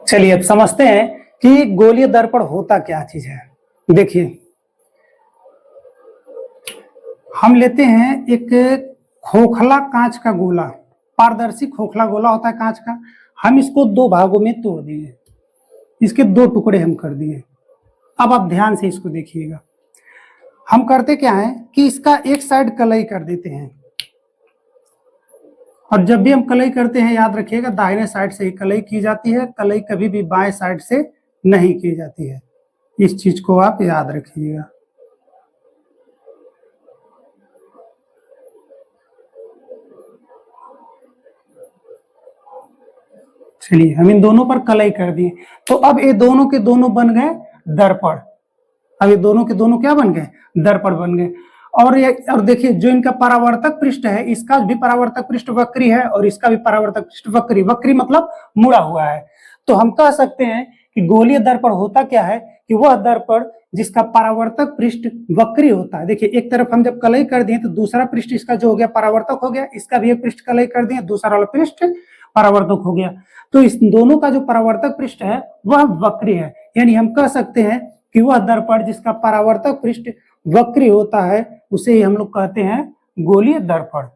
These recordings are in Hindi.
चलिए अब समझते हैं कि गोलीय दर्पण होता क्या चीज है। देखिए, हम लेते हैं एक खोखला कांच का गोला, पारदर्शी खोखला गोला होता है कांच का। हम इसको दो भागों में तोड़ दिए, इसके दो टुकड़े हम कर दिए। अब आप ध्यान से इसको देखिएगा। हम करते क्या है कि इसका एक साइड कलई कर देते हैं, और जब भी हम कलई करते हैं याद रखिएगा दाहिने साइड से ही कलई की जाती है, कलई कभी भी बाएं साइड से नहीं की जाती है। इस चीज को आप याद रखिएगा। चलिए, हम इन दोनों पर कलई कर दिए, तो अब ये दोनों के दोनों बन गए दर्पण। अब ये दोनों के दोनों क्या बन गए? दर्पण बन गए। और देखिए, जो इनका परावर्तक पृष्ठ है, इसका भी परावर्तक पृष्ठ वक्री है और इसका भी परावर्तक पृष्ठ वक्री। वक्री मतलब मुड़ा हुआ है। तो हम कह सकते हैं कि गोलीय दर्पण होता क्या है कि वह दर्पण जिसका परावर्तक पृष्ठ वक्री होता है। देखिए, एक तरफ हम जब कलई कर दिए तो दूसरा पृष्ठ इसका जो हो गया परावर्तक हो गया, इसका भी एक पृष्ठ कलई कर दिए, दूसरा वाला पृष्ठ परावर्तक हो गया। तो इस दोनों का जो परावर्तक पृष्ठ है वह वक्री है। यानी हम कह सकते हैं कि वह दर्पण जिसका परावर्तक पृष्ठ वक्री होता है उसे ही हम लोग कहते हैं गोलीय दर्पण।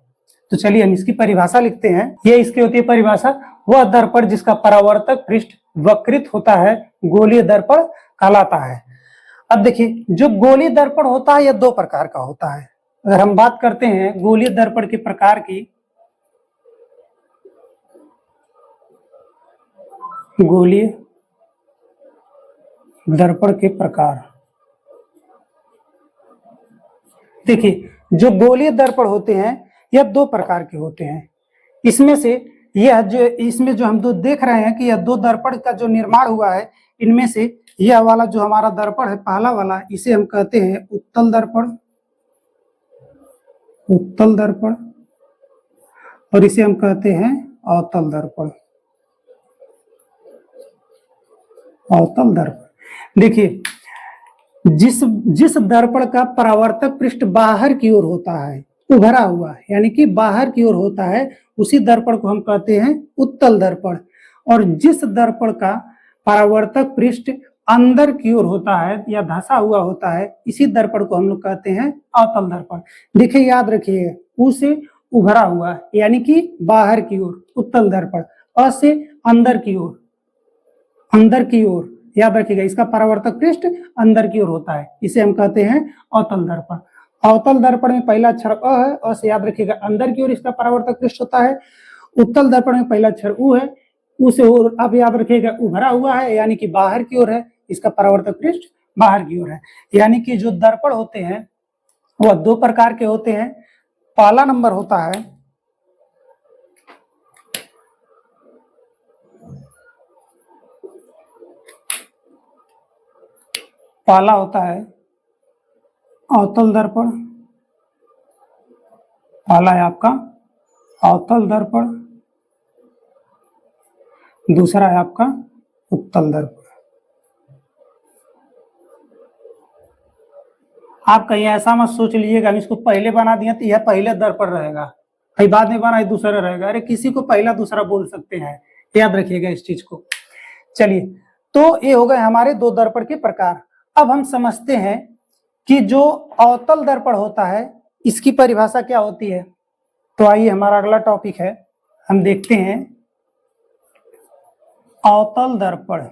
तो चलिए हम इसकी परिभाषा लिखते हैं। ये इसकी होती है परिभाषा, वह दर्पण जिसका परावर्तक पृष्ठ वक्रित होता है गोलीय दर्पण कहलाता है। अब देखिए, जो गोलीय दर्पण होता है यह दो प्रकार का होता है। अगर हम बात करते हैं गोलीय दर्पण के प्रकार की, गोलीय दर्पण के प्रकार, देखिए जो गोलीय दर्पण होते हैं यह दो प्रकार के होते हैं। इसमें से इसमें जो हम दो देख रहे हैं कि यह दो दर्पण का जो निर्माण हुआ है, इनमें से यह वाला जो हमारा दर्पण है पहला वाला, इसे हम कहते हैं उत्तल दर्पण, उत्तल दर्पण, और इसे हम कहते हैं अवतल दर्पण, अवतल दर्पण। देखिए, जिस दर्पण का परावर्तक पृष्ठ बाहर की ओर होता है, उभरा हुआ यानी कि बाहर की ओर होता है, उसी दर्पण को हम कहते हैं उत्तल दर्पण। और जिस दर्पण का परावर्तक पृष्ठ अंदर की ओर होता है या धंसा हुआ होता है, इसी दर्पण को हम लोग कहते हैं अवतल दर्पण। देखिए, याद रखिए, उ से उभरा हुआ यानी कि बाहर की ओर उत्तल दर्पण, अ से अंदर की ओर, अंदर की ओर याद रखिएगा, इसका परावर्तक पृष्ठ अंदर की ओर होता है, इसे हम कहते हैं अवतल दर्पण। अवतल दर्पण में पहला अक्षर अ है, अ से याद रखिएगा अंदर की ओर इसका परावर्तक पृष्ठ होता है। उत्तल दर्पण में पहला अक्षर उ है, उ से और अब याद रखिएगा उभरा हुआ है यानी कि बाहर की ओर है, इसका परावर्तक पृष्ठ बाहर की ओर है। यानी कि जो दर्पण होते हैं वह दो प्रकार के होते हैं। पहला नंबर होता है अवतल दर्पण, पहला है आपका अवतल दर्पण, दूसरा है आपका उत्तल दर्पण। आप कहीं ऐसा मत सोच लीजिएगा हम इसको पहले बना दिए तो यह पहले दर्पण रहेगा, कहीं बाद में बना दूसरा रहेगा। अरे किसी को पहला दूसरा बोल सकते हैं, याद रखिएगा इस चीज को। चलिए, तो ये हो गए हमारे दो दर्पण के प्रकार। अब हम समझते हैं कि जो अवतल दर्पण होता है इसकी परिभाषा क्या होती है। तो आइए हमारा अगला टॉपिक है, हम देखते हैं अवतल दर्पण,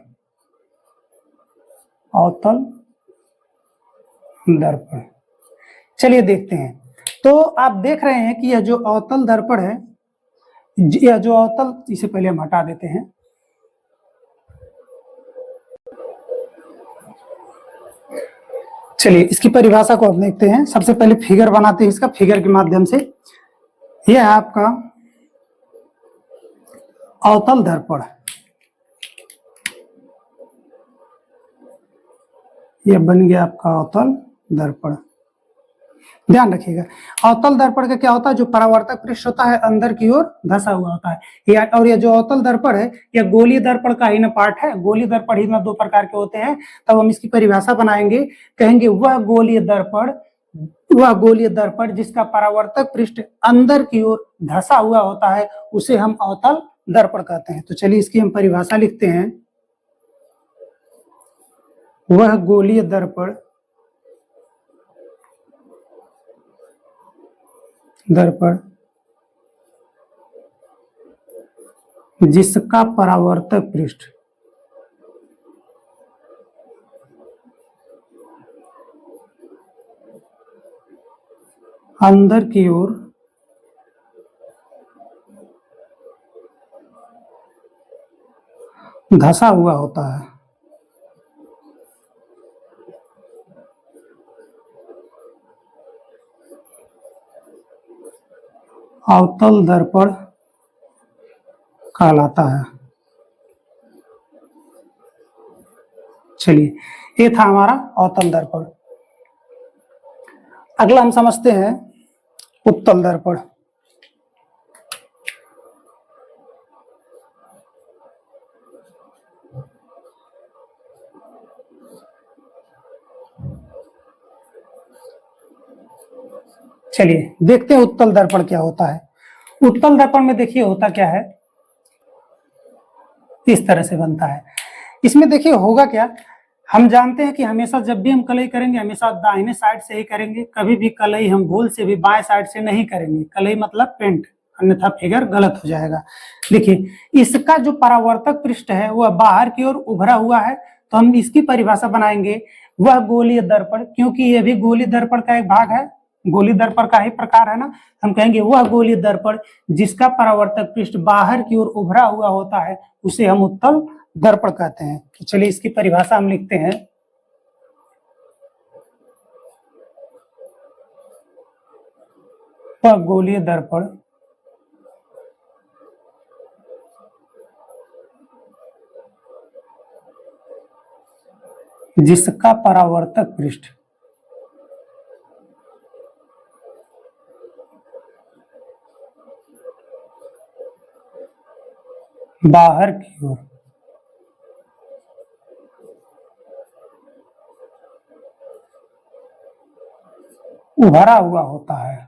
अवतल दर्पण। चलिए देखते हैं। तो आप देख रहे हैं कि यह जो अवतल दर्पण है, यह जो अवतल, इसे पहले हम हटा देते हैं। चलिए इसकी परिभाषा को हम देखते हैं। सबसे पहले फिगर बनाते हैं इसका, फिगर के माध्यम से। यह है आपका अवतल दर्पण, यह बन गया आपका अवतल दर्पण। ध्यान रखिएगा, अवतल दर्पण का क्या होता है, जो परावर्तक पृष्ठ होता है अंदर की ओर धंसा हुआ होता है। और यह जो अवतल दर्पण है यह गोलीय दर्पण का ही ना पार्ट है। गोलीय दर्पण ही में दो प्रकार के होते हैं। तब हम इसकी परिभाषा बनाएंगे, कहेंगे वह गोलीय दर्पण जिसका परावर्तक पृष्ठ अंदर की ओर धंसा हुआ होता है उसे हम अवतल दर्पण कहते हैं। तो चलिए इसकी हम परिभाषा लिखते हैं। वह गोलीय दर्पण जिसका परावर्तक पृष्ठ अंदर की ओर धंसा हुआ होता है। अवतल दर्पण कहलाता है। चलिए, ये था हमारा अवतल दर्पण। अगला हम समझते हैं उत्तल दर्पण। चलिए देखते हैं उत्तल दर्पण क्या होता है। उत्तल दर्पण में देखिए होता क्या है, इस तरह से बनता है। इसमें देखिए होगा क्या, हम जानते हैं कि हमेशा जब भी हम कलई करेंगे हमेशा दाहिने साइड से ही करेंगे, कभी भी कलई हम भूल से भी बाएं साइड से नहीं करेंगे। कलई मतलब पेंट, अन्यथा फिगर गलत हो जाएगा। देखिए इसका जो परावर्तक पृष्ठ है वह बाहर की ओर उभरा हुआ है, तो हम इसकी परिभाषा बनाएंगे वह गोलीय दर्पण, क्योंकि यह भी गोलीय दर्पण का एक भाग है, गोलीय दर्पण का ही प्रकार है ना। हम कहेंगे वह गोलीय दर्पण जिसका परावर्तक पृष्ठ बाहर की ओर उभरा हुआ होता है उसे हम उत्तल दर्पण कहते हैं। तो चलिए इसकी परिभाषा हम लिखते हैं। वह गोलीय दर्पण जिसका परावर्तक पृष्ठ बाहर की ओर उभरा हुआ होता है।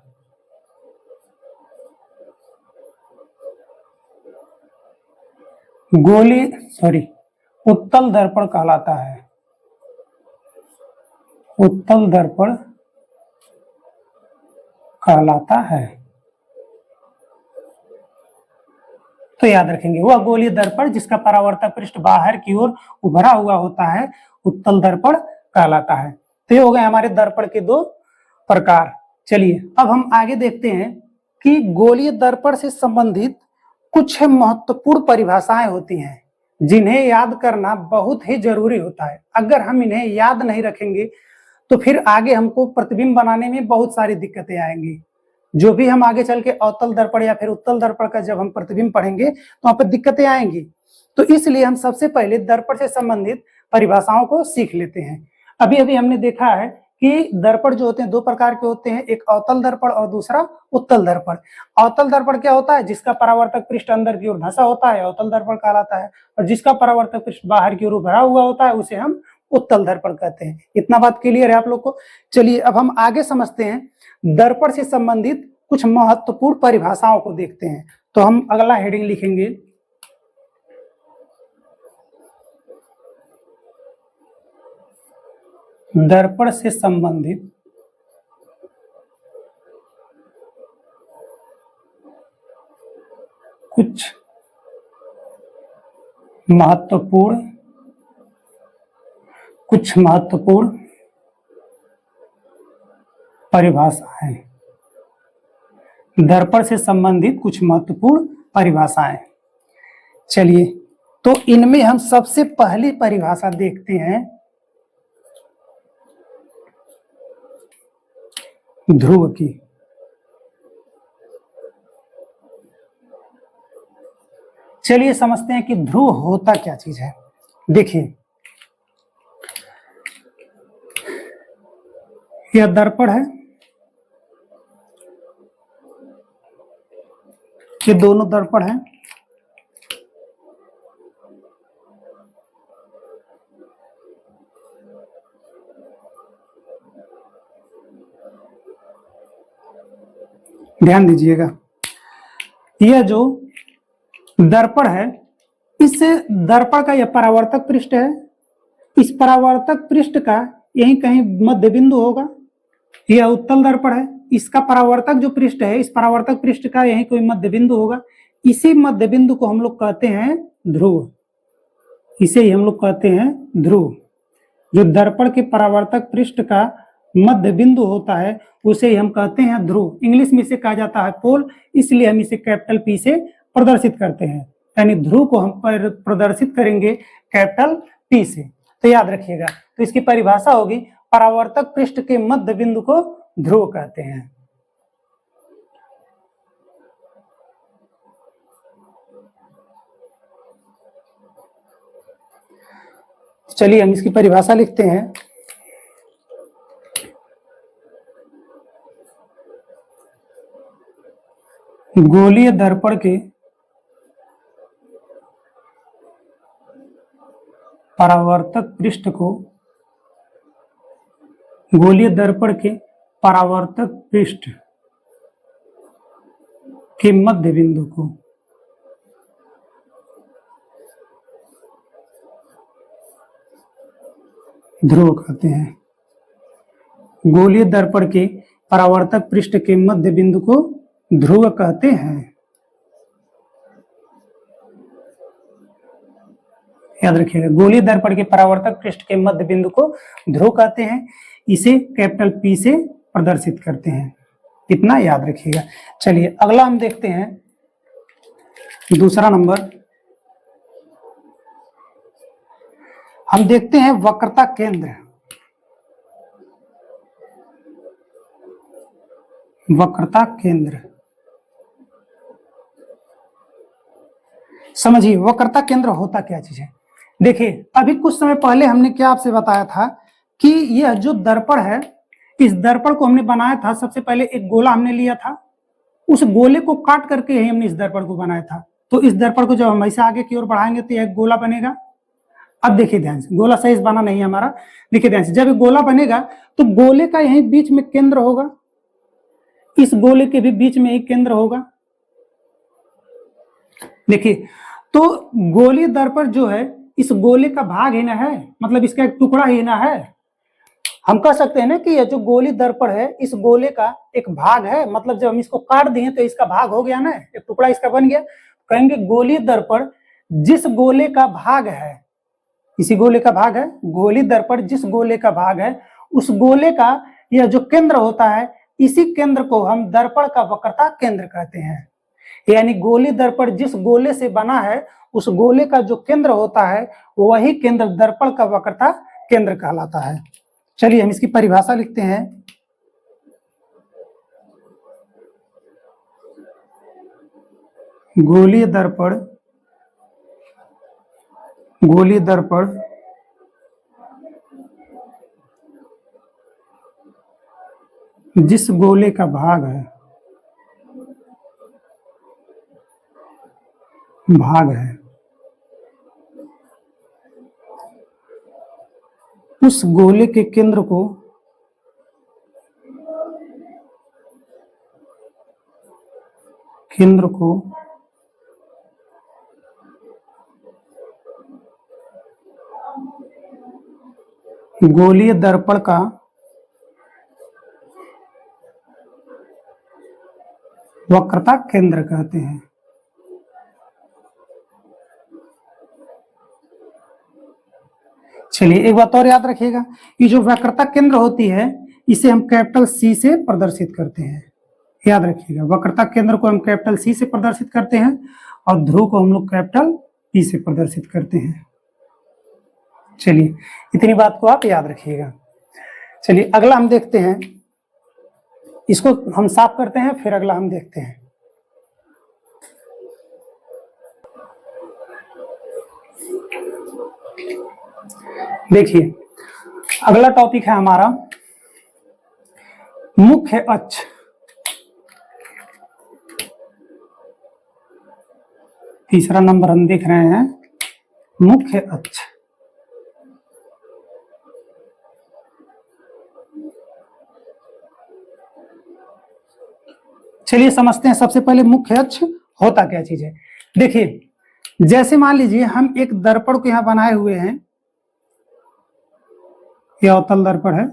उत्तल दर्पण कहलाता है। उत्तल दर्पण कहलाता है। तो याद रखेंगे वह गोलीय दर्पण जिसका परावर्तक पृष्ठ बाहर की ओर उभरा हुआ होता है उत्तल दर्पण कहलाता है। तो ये हो गए हमारे दर्पण के दो प्रकार। चलिए अब हम आगे देखते हैं कि गोलीय दर्पण से संबंधित कुछ महत्वपूर्ण परिभाषाएं होती हैं जिन्हें याद करना बहुत ही जरूरी होता है। अगर हम इन्हें याद नहीं रखेंगे तो फिर आगे हमको प्रतिबिंब बनाने में बहुत सारी दिक्कतें आएंगी। जो भी हम आगे चल के अवतल दर्पण या फिर उत्तल दर्पण का जब हम प्रतिबिंब पढ़ेंगे तो वहां पर दिक्कतें आएंगी। तो इसलिए हम सबसे पहले दर्पण से संबंधित परिभाषाओं को सीख लेते हैं। अभी अभी हमने देखा है कि दर्पण जो होते हैं दो प्रकार के होते हैं, एक अवतल दर्पण और दूसरा उत्तल दर्पण। अवतल दर्पण क्या होता है, जिसका परावर्तक पृष्ठ अंदर की ओर धंसा होता है अवतल दर्पण कहलाता है, और जिसका परावर्तक पृष्ठ बाहर की ओर उभरा हुआ होता है उसे हम उत्तल दर्पण कहते हैं। इतना बात क्लियर है आप लोग को। चलिए अब हम आगे समझते हैं, दर्पण से संबंधित कुछ महत्वपूर्ण परिभाषाओं को देखते हैं। तो हम अगला हेडिंग लिखेंगे दर्पण से संबंधित कुछ महत्वपूर्ण परिभाषाएं। दर्पण से संबंधित कुछ महत्वपूर्ण परिभाषाएं। चलिए तो इनमें हम सबसे पहली परिभाषा देखते हैं ध्रुव की। चलिए समझते हैं कि ध्रुव होता क्या चीज है। देखिए यह दर्पण है, ये दोनों दर्पण हैं। ध्यान दीजिएगा, यह जो दर्पण है, इस दर्पण का यह परावर्तक पृष्ठ है, इस परावर्तक पृष्ठ का यही कहीं मध्य बिंदु होगा, यह उत्तल दर्पण है, इसका परावर्तक जो पृष्ठ है, इस परावर्तक पृष्ठ का यही कोई मध्य बिंदु होगा, इसी मध्य बिंदु को हम लोग कहते हैं ध्रुव, इसे ही हम लोग कहते हैं ध्रुव। जो दर्पण के परावर्तक पृष्ठ का मध्य बिंदु होता है उसे ही हम कहते हैं ध्रुव। इंग्लिश में इसे कहा जाता है पोल, इसलिए हम इसे कैपिटल पी से प्रदर्शित करते हैं, यानी ध्रुव को हम प्रदर्शित करेंगे कैपिटल पी से। तो याद रखिएगा, तो इसकी परिभाषा होगी परावर्तक पृष्ठ के मध्य बिंदु को ध्रुव कहते हैं। चलिए हम इसकी परिभाषा लिखते हैं। गोलीय दर्पण के परावर्तक पृष्ठ को, गोलीय दर्पण के परावर्तक पृष्ठ के मध्य बिंदु को ध्रुव कहते हैं। गोलीय दर्पण के परावर्तक पृष्ठ के मध्य बिंदु को ध्रुव कहते हैं। याद रखिएगा, गोलीय दर्पण के परावर्तक पृष्ठ के मध्य बिंदु को ध्रुव कहते हैं, इसे कैपिटल पी से प्रदर्शित करते हैं। इतना याद रखिएगा। चलिए अगला हम देखते हैं, दूसरा नंबर हम देखते हैं वक्रता केंद्र। वक्रता केंद्र समझिए, वक्रता केंद्र होता क्या चीज है। देखिए अभी कुछ समय पहले हमने क्या आपसे बताया था कि यह जो दर्पण है, इस दर्पण को हमने बनाया था, सबसे पहले एक गोला हमने लिया था, उस गोले को काट करके ही हमने इस दर्पण को बनाया था। तो इस दर्पण को जब हम ऐसे आगे की ओर बढ़ाएंगे तो यह एक गोला बनेगा। अब देखिए ध्यान से, गोला सही बना नहीं है हमारा, देखिए ध्यान से, जब गोला बनेगा तो गोले का यही बीच में केंद्र होगा, इस गोले के भी बीच में एक केंद्र होगा। देखिए तो गोलीय दर्पण जो है इस गोले का भाग ही ना है, मतलब इसका एक टुकड़ा ही ना है। हम कह सकते हैं ना कि यह जो गोलीय दर्पण है इस गोले का एक भाग है, मतलब जब हम इसको काट दिए तो इसका भाग हो गया ना, एक टुकड़ा इसका बन गया। कहेंगे गोलीय दर्पण जिस गोले का भाग है, इसी गोले का भाग है, गोलीय दर्पण जिस गोले का भाग है उस गोले का यह जो केंद्र होता है, इसी केंद्र को हम दर्पण का वक्रता केंद्र कहते हैं। यानी गोलीय दर्पण जिस गोले से बना है उस गोले का जो केंद्र होता है वही केंद्र दर्पण का वक्रता केंद्र कहलाता है। चलिए हम इसकी परिभाषा लिखते हैं। गोलीय दर्पण, गोलीय दर्पण जिस गोले का भाग है, उस गोले के केंद्र को गोलीय दर्पण का वक्रता केंद्र कहते हैं। चलिए एक बात और याद रखिएगा, ये जो वक्रता केंद्र होती है इसे हम कैपिटल सी से प्रदर्शित करते हैं। याद रखिएगा, वक्रता केंद्र को हम कैपिटल सी से प्रदर्शित करते हैं और ध्रुव को हम लोग कैपिटल पी से प्रदर्शित करते हैं। चलिए इतनी बात को आप याद रखिएगा। चलिए अगला हम देखते हैं, इसको हम साफ करते हैं फिर अगला हम देखते हैं। देखिए अगला टॉपिक है हमारा मुख्य अक्ष। तीसरा नंबर हम देख रहे हैं मुख्य अक्ष। चलिए समझते हैं सबसे पहले मुख्य अक्ष होता क्या चीज है। देखिए जैसे मान लीजिए हम एक दर्पण को यहां बनाए हुए हैं, यह अवतल दर्पण है।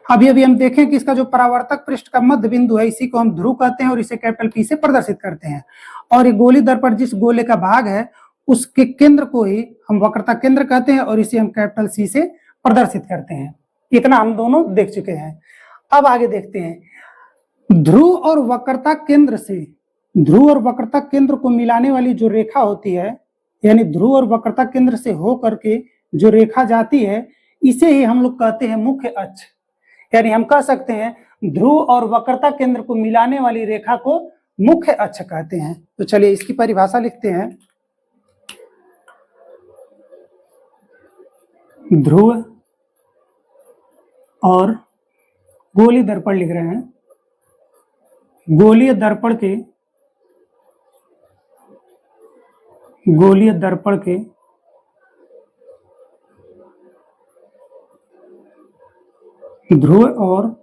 अभी अभी हम देखें कि इसका जो परावर्तक पृष्ठ का मध्य बिंदु है, इसी को हम ध्रुव कहते हैं और इसे कैपिटल पी से प्रदर्शित करते हैं। और ये गोली दर्पण जिस गोले का भाग है उसके केंद्र को ही हम वक्रता केंद्र कहते हैं और इसे हम कैपिटल सी से प्रदर्शित करते हैं। इतना हम दोनों देख चुके हैं। अब आगे देखते हैं, ध्रुव और वक्रता केंद्र से, ध्रुव और वक्रता केंद्र को मिलाने वाली जो रेखा होती है, यानी ध्रुव और वक्रता केंद्र से होकर के जो रेखा जाती है, इसे ही हम लोग कहते हैं मुख्य अक्ष। यानी हम कह सकते हैं ध्रुव और वक्रता केंद्र को मिलाने वाली रेखा को मुख्य अक्ष कहते हैं। तो चलिए इसकी परिभाषा लिखते हैं। ध्रुव और गोलीय दर्पण लिख रहे हैं, गोलीय दर्पण के, गोलीय दर्पण के ध्रुव और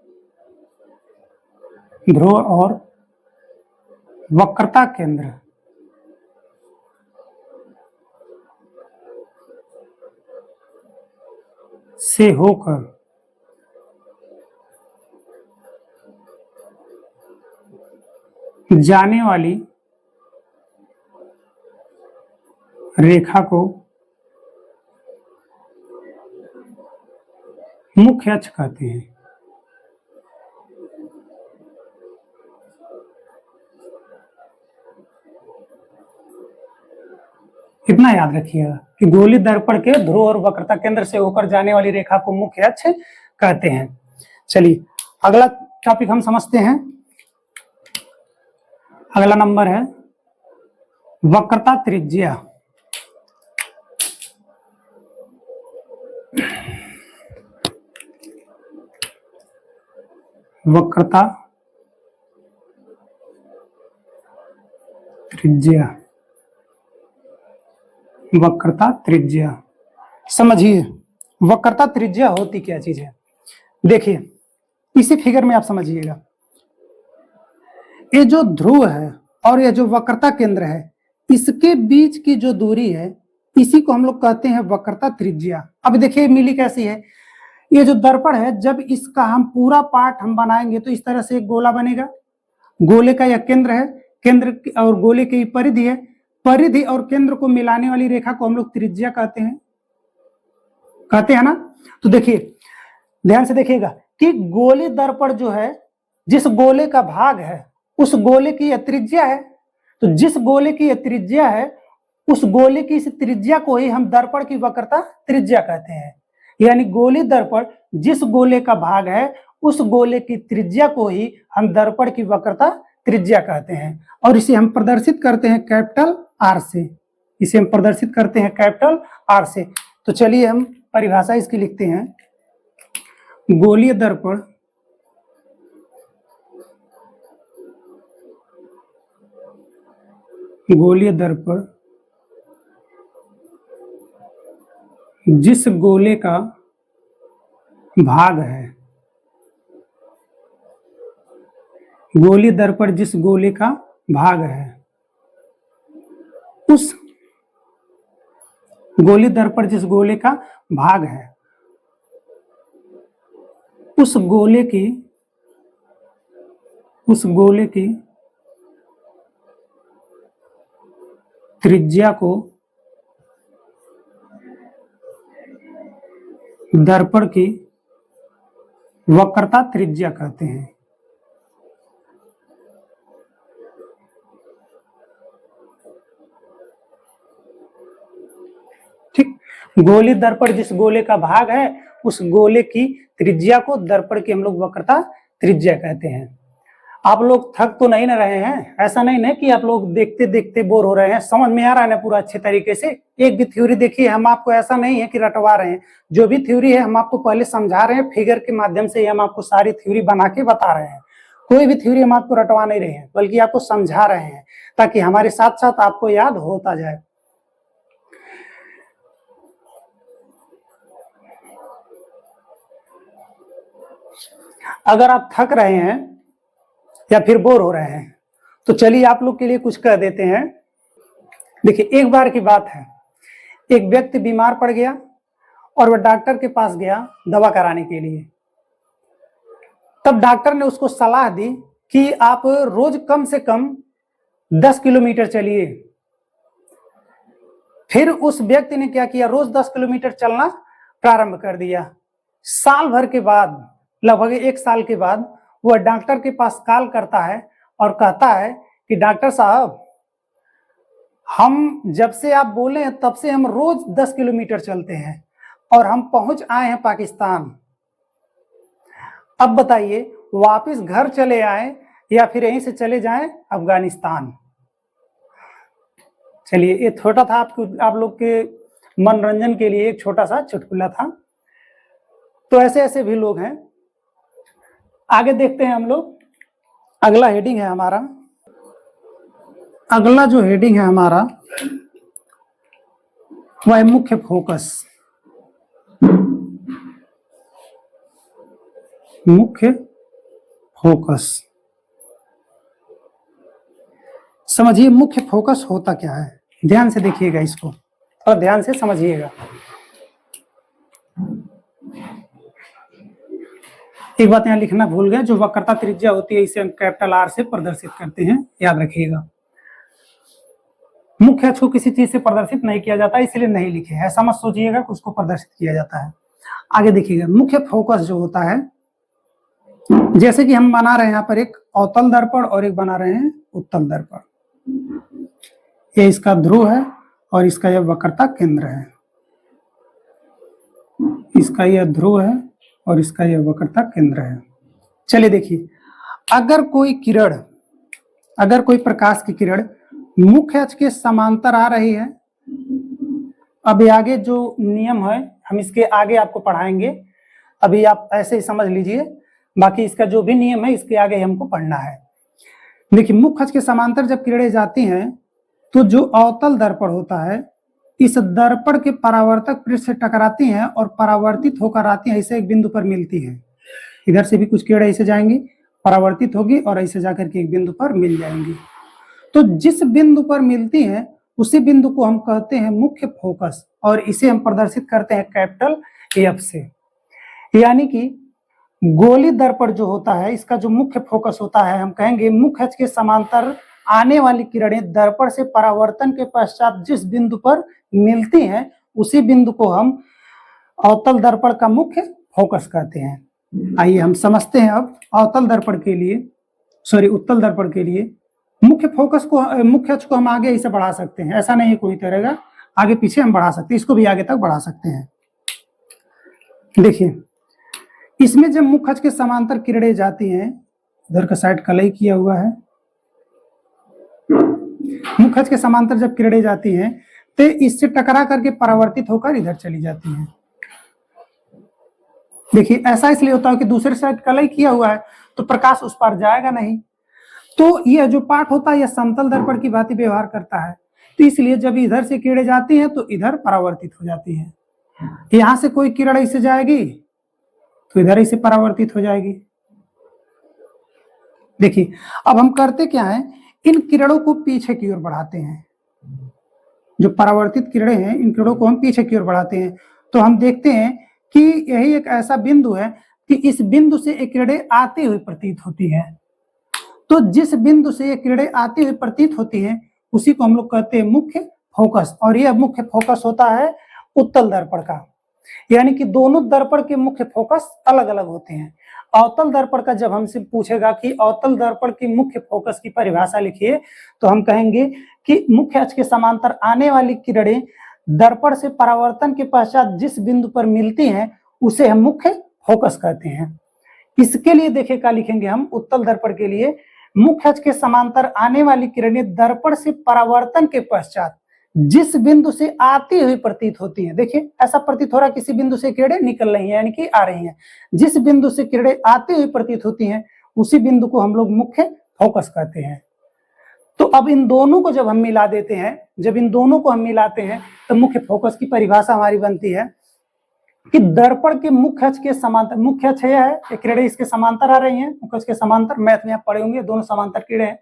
वक्रता केंद्र से होकर जाने वाली रेखा को मुख्य अक्ष कहते हैं। इतना याद रखिएगा कि गोलीय दर्पण के ध्रुव और वक्रता केंद्र से होकर जाने वाली रेखा को मुख्य अक्ष कहते हैं। चलिए अगला टॉपिक हम समझते हैं। अगला नंबर है वक्रता त्रिज्या। वक्रता त्रिज्या, वक्रता त्रिज्या समझिए। वक्रता त्रिज्या होती क्या चीज है, देखिए इसी फिगर में आप समझिएगा। ये जो ध्रुव है और ये जो वक्रता केंद्र है, इसके बीच की जो दूरी है, इसी को हम लोग कहते हैं वक्रता त्रिज्या। अब देखिए मिली कैसी है, ये जो दर्पण है, जब इसका हम पूरा पार्ट हम बनाएंगे तो इस तरह से एक गोला बनेगा। गोले का यह केंद्र है, केंद्र और गोले की परिधि है, परिधि और केंद्र को मिलाने वाली रेखा को हम लोग त्रिज्या कहते हैं ना। तो देखिए ध्यान से देखिएगा कि गोली दर्पण जो है, जिस गोले का भाग है उस गोले की यह त्रिज्या है। तो जिस गोले की यह त्रिज्या है, उस गोले की इस त्रिज्या को ही हम दर्पण की वक्रता त्रिज्या कहते हैं। यानी गोली दर्पण जिस गोले का भाग है, उस गोले की त्रिज्या को ही हम दर्पण की वक्रता त्रिज्या कहते हैं। और इसे हम प्रदर्शित करते हैं कैपिटल आर से, इसे हम प्रदर्शित करते हैं कैपिटल आर से। तो चलिए हम परिभाषा इसकी लिखते हैं। गोलीय दर्पण गोलीय दर्पण जिस गोले का भाग है, गोलीय दर्पण जिस गोले का भाग है, उस गोलीय दर्पण जिस गोले का भाग है, उस गोले की त्रिज्या को दर्पण की वक्रता त्रिज्या कहते हैं। ठीक, गोली दर्पण जिस गोले का भाग है, उस गोले की त्रिज्या को दर्पण की हम लोग वक्रता त्रिज्या कहते हैं। आप लोग थक तो नहीं ना रहे हैं? ऐसा नहीं ना कि आप लोग देखते देखते बोर हो रहे हैं, समझ में आ रहा है ना पूरा अच्छे तरीके से? एक भी थ्योरी देखिए, हम आपको ऐसा नहीं है कि रटवा रहे हैं। जो भी थ्योरी है हम आपको पहले समझा रहे हैं, फिगर के माध्यम से हम आपको सारी थ्योरी बना के बता रहे हैं। कोई भी थ्योरी हम आपको रटवा नहीं रहे हैं, बल्कि आपको समझा रहे हैं ताकि हमारे साथ साथ आपको याद होता जाए। अगर आप थक रहे हैं या फिर बोर हो रहे हैं तो चलिए आप लोग के लिए कुछ कह देते हैं। देखिए, एक बार की बात है, एक व्यक्ति बीमार पड़ गया और वह डॉक्टर के पास गया दवा कराने के लिए। तब डॉक्टर ने उसको सलाह दी कि आप रोज कम से कम 10 किलोमीटर चलिए। फिर उस व्यक्ति ने क्या किया, रोज 10 किलोमीटर चलना प्रारंभ कर दिया। साल भर के बाद, लगभग 1 साल के बाद, वह डॉक्टर के पास कॉल करता है और कहता है कि डॉक्टर साहब, हम जब से आप बोले हैं तब से हम रोज 10 किलोमीटर चलते हैं और हम पहुंच आए हैं पाकिस्तान। अब बताइए, वापस घर चले आए या फिर यहीं से चले जाएं अफगानिस्तान। चलिए, ये छोटा था आप लोग के मनोरंजन के लिए एक छोटा सा चुटकुला था। तो ऐसे ऐसे भी लोग हैं। आगे देखते हैं हम लोग। अगला हेडिंग है हमारा, अगला जो हेडिंग है हमारा वह है मुख्य फोकस। मुख्य फोकस, समझिए मुख्य फोकस होता क्या है। ध्यान से देखिएगा इसको और ध्यान से समझिएगा। एक बात यहाँ लिखना भूल गए, जो वक्रता त्रिज्या होती है इसे हम कैपिटल आर से प्रदर्शित करते हैं, याद रखिएगा। मुख्य अक्ष को किसी चीज से प्रदर्शित नहीं किया जाता, इसलिए नहीं लिखे, ऐसा मत सोचिएगा कि उसको प्रदर्शित किया जाता है। आगे देखिएगा, मुख्य फोकस जो होता है, जैसे कि हम बना रहे हैं यहाँ पर एक अवतल दर्पण और एक बना रहे हैं उत्तल दर्पण। ये इसका ध्रुव है और इसका यह वक्रता केंद्र है। इसका यह ध्रुव है और इसका यह वक्रता केंद्र है। चलिए देखिए, अगर कोई प्रकाश की किरण मुख्य अक्ष के समांतर आ रही है, अभी आगे जो नियम है हम इसके आगे आपको पढ़ाएंगे, अभी आप ऐसे ही समझ लीजिए, बाकी इसका जो भी नियम है इसके आगे हमको पढ़ना है। देखिए, मुख्य अक्ष के समांतर जब किरणें जाती हैं तो जो अवतल दर्पण होता है, इस दर्पण के परावर्तक पृष्ठ से टकराती हैं और परावर्तित होकर आती हैं, ऐसे एक बिंदु पर मिलती हैं। इधर से भी कुछ किरणें ऐसे जाएंगी, परावर्तित होगी और ऐसे जाकर के एक बिंदु पर मिल जाएंगी। तो जिस बिंदु पर मिलती हैं उसी बिंदु को हम कहते हैं मुख्य फोकस, और इसे हम प्रदर्शित करते हैं कैपिटल एफ से। यानी कि गोली दर्पण जो होता है, इसका जो मुख्य फोकस होता है, हम कहेंगे मुख्य अक्ष के समांतर आने वाली किरणें दर्पण से परावर्तन के पश्चात जिस बिंदु पर मिलती हैं उसी बिंदु को हम अवतल दर्पण का मुख्य फोकस कहते हैं। आइए हम समझते हैं अब उत्तल दर्पण के लिए मुख्य फोकस को, मुख्य अक्ष को हम आगे इसे बढ़ा सकते हैं, ऐसा नहीं है कोई तरह का, आगे पीछे हम बढ़ा सकते हैं, इसको भी आगे तक बढ़ा सकते हैं। देखिए, इसमें जब मुख्य अक्ष के समांतर किरणें जाती हैं, इधर का साइड कलई किया हुआ है, मुख्य अक्ष के समांतर जब किरणें जाती हैं तो इससे टकरा करके परावर्तित होकर इधर चली जाती हैं। देखिए, ऐसा इसलिए होता है कि दूसरे साइड कलई किया हुआ है तो प्रकाश उस पार जाएगा नहीं, तो यह जो पार्ट होता है यह समतल दर्पण की भांति व्यवहार करता है, तो इसलिए जब इधर से किरणें जाती हैं तो इधर परावर्तित हो जाती हैं। यहां से कोई किरण ऐसे जाएगी तो इधर ऐसे परावर्तित हो जाएगी। देखिए, अब हम करते क्या है, इन किरणों को पीछे की ओर बढ़ाते हैं। जो परावर्तित किरणें हैं इन किरणों को हम पीछे की ओर बढ़ाते हैं, तो हम देखते हैं कि यही एक ऐसा बिंदु है कि इस बिंदु से एक किरणें आती हुई प्रतीत होती है। तो जिस बिंदु से ये किरणें आती हुई प्रतीत होती हैं उसी को हम लोग कहते हैं मुख्य फोकस, और यह मुख्य फोकस होता है उत्तल दर्पण का। यानी कि दोनों दर्पण के मुख्य फोकस अलग अलग होते हैं। अवतल दर्पण का जब हमसे पूछेगा कि अवतल दर्पण की मुख्य फोकस की परिभाषा लिखिए, तो हम कहेंगे कि मुख्य अक्ष के समांतर आने वाली किरणें दर्पण से परावर्तन के पश्चात जिस बिंदु पर मिलती हैं उसे हम मुख्य फोकस कहते हैं। इसके लिए देखिए क्या लिखेंगे हम, उत्तल दर्पण के लिए मुख्य अक्ष के समांतर आने वाली किरणें दर्पण से परावर्तन के पश्चात जिस बिंदु से आती हुई प्रतीत होती है। देखिए, ऐसा प्रतीत हो रहा है किसी बिंदु से किरणें निकल रही हैं, यानी कि आ रही हैं। जिस बिंदु से किरणें आती हुई प्रतीत होती हैं उसी बिंदु को हम लोग मुख्य फोकस कहते हैं। तो अब इन दोनों को जब हम मिला देते हैं, जब इन दोनों को हम मिलाते हैं तो मुख्य फोकस की परिभाषा हमारी बनती है कि दर्पण के मुख्य अक्ष के समांतर, मुख्य अक्ष यह है कि किरणें इसके समांतर आ रही हैं, मुख्य अक्ष के समांतर, मैथ में आप पढ़े होंगे दोनों समांतर किरणें हैं।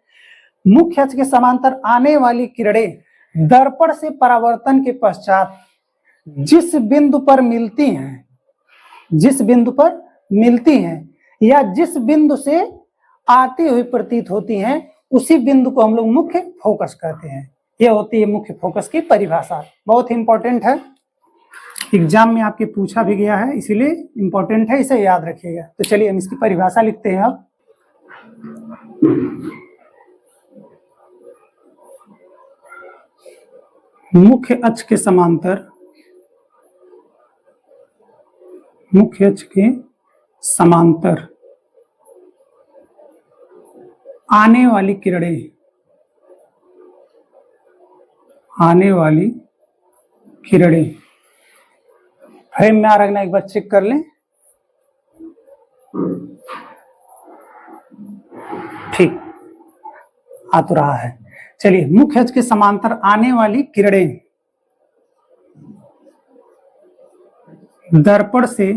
मुख्य अक्ष के समांतर आने वाली किरणें दर्पण से परावर्तन के पश्चात जिस बिंदु पर मिलती हैं, जिस बिंदु पर मिलती हैं या जिस बिंदु से आती हुई प्रतीत होती हैं, उसी बिंदु को हम लोग मुख्य फोकस कहते हैं। यह होती है मुख्य फोकस की परिभाषा। बहुत इंपॉर्टेंट है, एग्जाम में आपके पूछा भी गया है, इसीलिए इंपॉर्टेंट है, इसे याद रखिएगा। तो चलिए हम इसकी परिभाषा लिखते हैं अब। मुख्य अक्ष के समांतर, मुख्य अक्ष के समांतर आने वाली किरणें, आने वाली किरणें फ्रेम में आ रखना, एक बार चेक कर लें। ठीक आ तो रहा है। चलिए, मुख्य अक्ष के समांतर आने वाली किरणें दर्पण से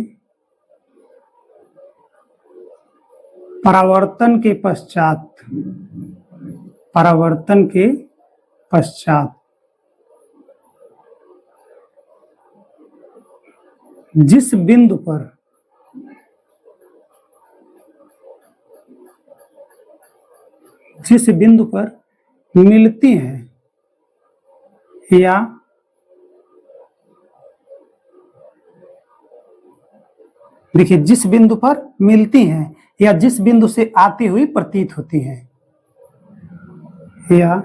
परावर्तन के पश्चात, परावर्तन के पश्चात जिस बिंदु पर मिलती हैं या देखिए, जिस बिंदु पर मिलती हैं या जिस बिंदु से आती हुई प्रतीत होती हैं, या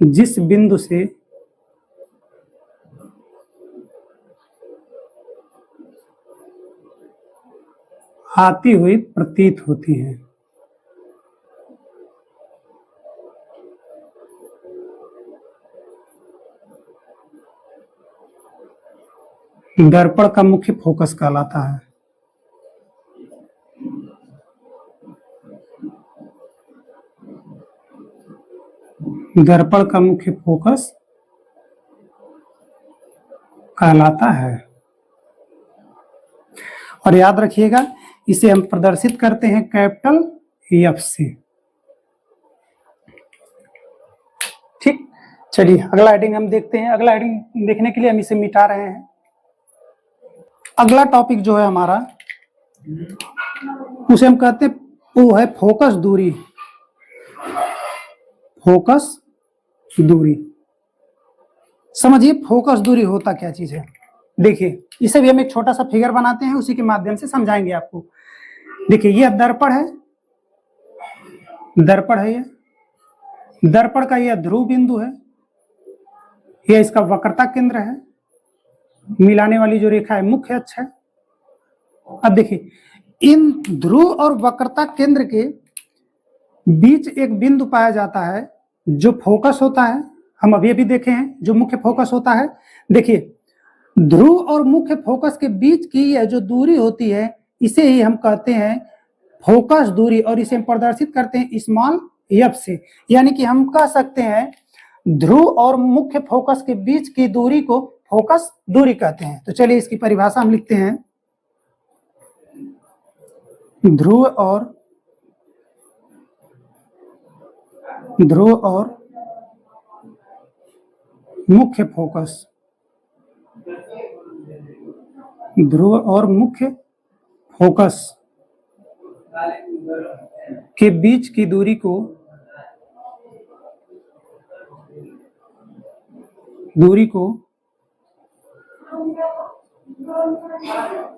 जिस बिंदु से आती हुई प्रतीत होती हैं, दर्पण का मुख्य फोकस कहलाता है। दर्पण का मुख्य फोकस कहलाता है। और याद रखिएगा, इसे हम प्रदर्शित करते हैं कैपिटल एफ से। ठीक, चलिए अगला हेडिंग हम देखते हैं। अगला हेडिंग देखने के लिए हम इसे मिटा रहे हैं। अगला टॉपिक जो है हमारा, उसे हम कहते हैं, वो है फोकस दूरी। फोकस दूरी, समझिए फोकस दूरी होता क्या चीज है। देखिए, इसे भी हम एक छोटा सा फिगर बनाते हैं, उसी के माध्यम से समझाएंगे आपको। देखिए, यह दर्पण है, दर्पण है, यह दर्पण का यह ध्रुव बिंदु है, यह इसका वक्रता केंद्र है, मिलाने वाली जो रेखा है मुख्य अक्ष है। अब देखिए, इन ध्रुव और वक्रता केंद्र के बीच एक बिंदु पाया जाता है जो फोकस होता है। हम अभी देखे हैं जो मुख्य फोकस होता है। देखिए, ध्रुव और मुख्य फोकस के बीच की यह जो दूरी होती है, इसे ही हम कहते हैं फोकस दूरी, और इसे हम प्रदर्शित करते हैं स्मॉल एफ से। यानी कि हम कह सकते हैं ध्रुव और मुख्य फोकस के बीच की दूरी को फोकस दूरी कहते हैं। तो चलिए इसकी परिभाषा हम लिखते हैं। ध्रुव और मुख्य फोकस, ध्रुव और मुख्य फोकस के बीच की दूरी को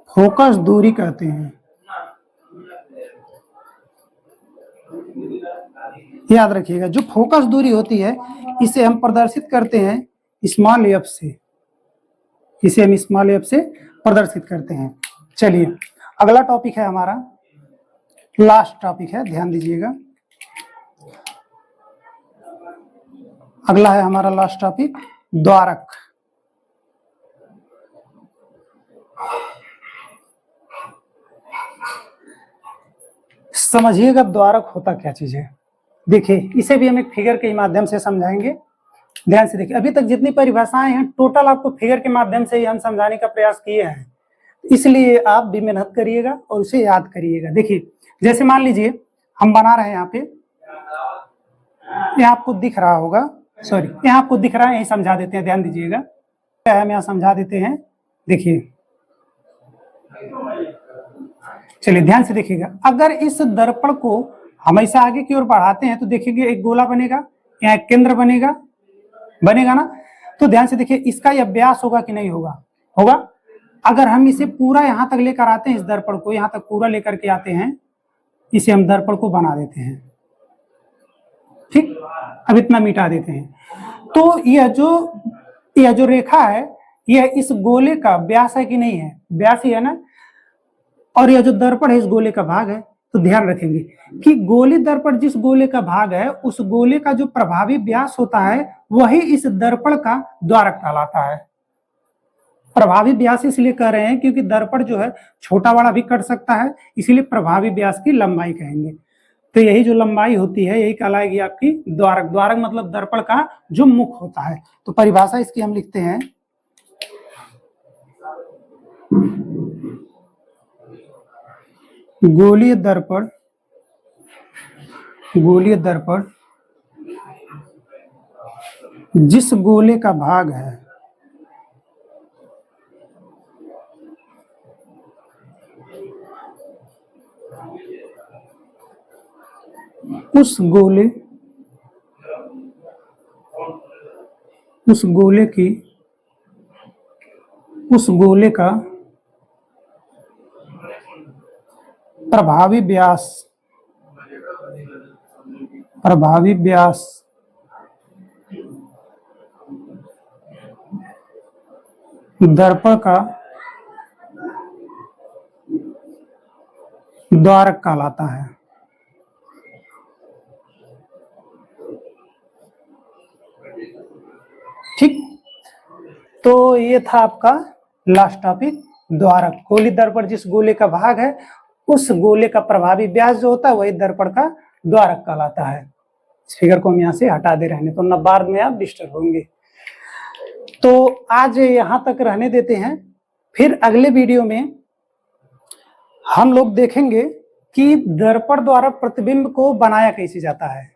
फोकस दूरी कहते हैं। याद रखिएगा, जो फोकस दूरी होती है इसे हम प्रदर्शित करते हैं स्मॉल एफ से। इसे हम स्मॉल एफ से प्रदर्शित करते हैं। चलिए अगला टॉपिक है हमारा, लास्ट टॉपिक है, ध्यान दीजिएगा। अगला है हमारा लास्ट टॉपिक, द्वारक। समझिएगा द्वारक होता क्या चीज है। देखिए, इसे भी हम एक फिगर के माध्यम से समझाएंगे। ध्यान से देखिए, अभी तक जितनी परिभाषाएं हैं टोटल आपको फिगर के माध्यम से ही हम समझाने का प्रयास किए हैं, इसलिए आप भी मेहनत करिएगा और उसे याद करिएगा। देखिए, जैसे मान लीजिए हम बना रहे हैं यहाँ पे, ये आपको दिख रहा होगा, सॉरी, यहाँ आपको दिख रहा है, यही समझा देते हैं, ध्यान दीजिएगा, हम यहाँ समझा देते हैं। देखिए, चलिए ध्यान से देखिएगा, अगर इस दर्पण को हमेशा आगे की ओर बढ़ाते हैं तो देखिए एक गोला बनेगा, यहाँ एक केंद्र बनेगा, बनेगा ना। तो ध्यान से देखिए, इसका यह व्यास होगा कि नहीं होगा, होगा। अगर हम इसे पूरा यहाँ तक लेकर आते हैं, इस दर्पण को यहाँ तक पूरा लेकर के आते हैं, इसे हम दर्पण को बना देते हैं, ठीक। अब इतना मिटा देते हैं, तो यह जो रेखा है, यह इस गोले का व्यास है कि नहीं है, व्यास ही है ना। और यह जो दर्पण है इस गोले का भाग है। तो ध्यान रखेंगे कि गोली दर्पण जिस गोले का भाग है, उस गोले का जो प्रभावी व्यास होता है वही इस दर्पण का द्वारक कहलाता है। प्रभावी व्यास इसलिए कह रहे हैं क्योंकि दर्पण जो है छोटा बड़ा भी कर सकता है, इसीलिए प्रभावी व्यास की लंबाई कहेंगे। तो यही जो लंबाई होती है यही कहलाएगी आपकी द्वारक। द्वारक मतलब दर्पण का जो मुख होता है। तो परिभाषा इसकी हम लिखते हैं, गोलीय दर्पण जिस गोले का भाग है उस गोले का प्रभावी व्यास दर्पण का द्वारक कहलाता है। ठीक, तो ये था आपका लास्ट टॉपिक, द्वारक। गोली दर्पण जिस गोले का भाग है उस गोले का प्रभावी व्यास जो होता है वही दर्पण का द्वारक कहलाता है। इस फिगर को हम यहाँ से हटा दे रहे हैं, तो न बाद में आप डिस्टर्ब होंगे। तो आज यहाँ तक रहने देते हैं, फिर अगले वीडियो में हम लोग देखेंगे कि दर्पण द्वारा प्रतिबिंब को बनाया कैसे जाता है।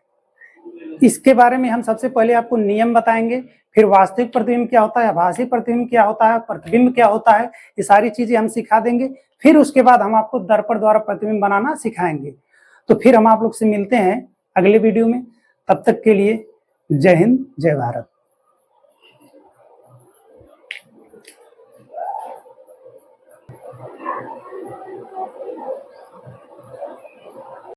इसके बारे में हम सबसे पहले आपको नियम बताएंगे, फिर वास्तविक प्रतिबिंब क्या होता है, आभासी प्रतिबिंब क्या होता है, प्रतिबिंब क्या होता है, ये सारी चीजें हम सिखा देंगे। फिर उसके बाद हम आपको दर्पण द्वारा प्रतिबिंब बनाना सिखाएंगे। तो फिर हम आप लोग से मिलते हैं अगले वीडियो में। तब तक के लिए जय हिंद, जय भारत।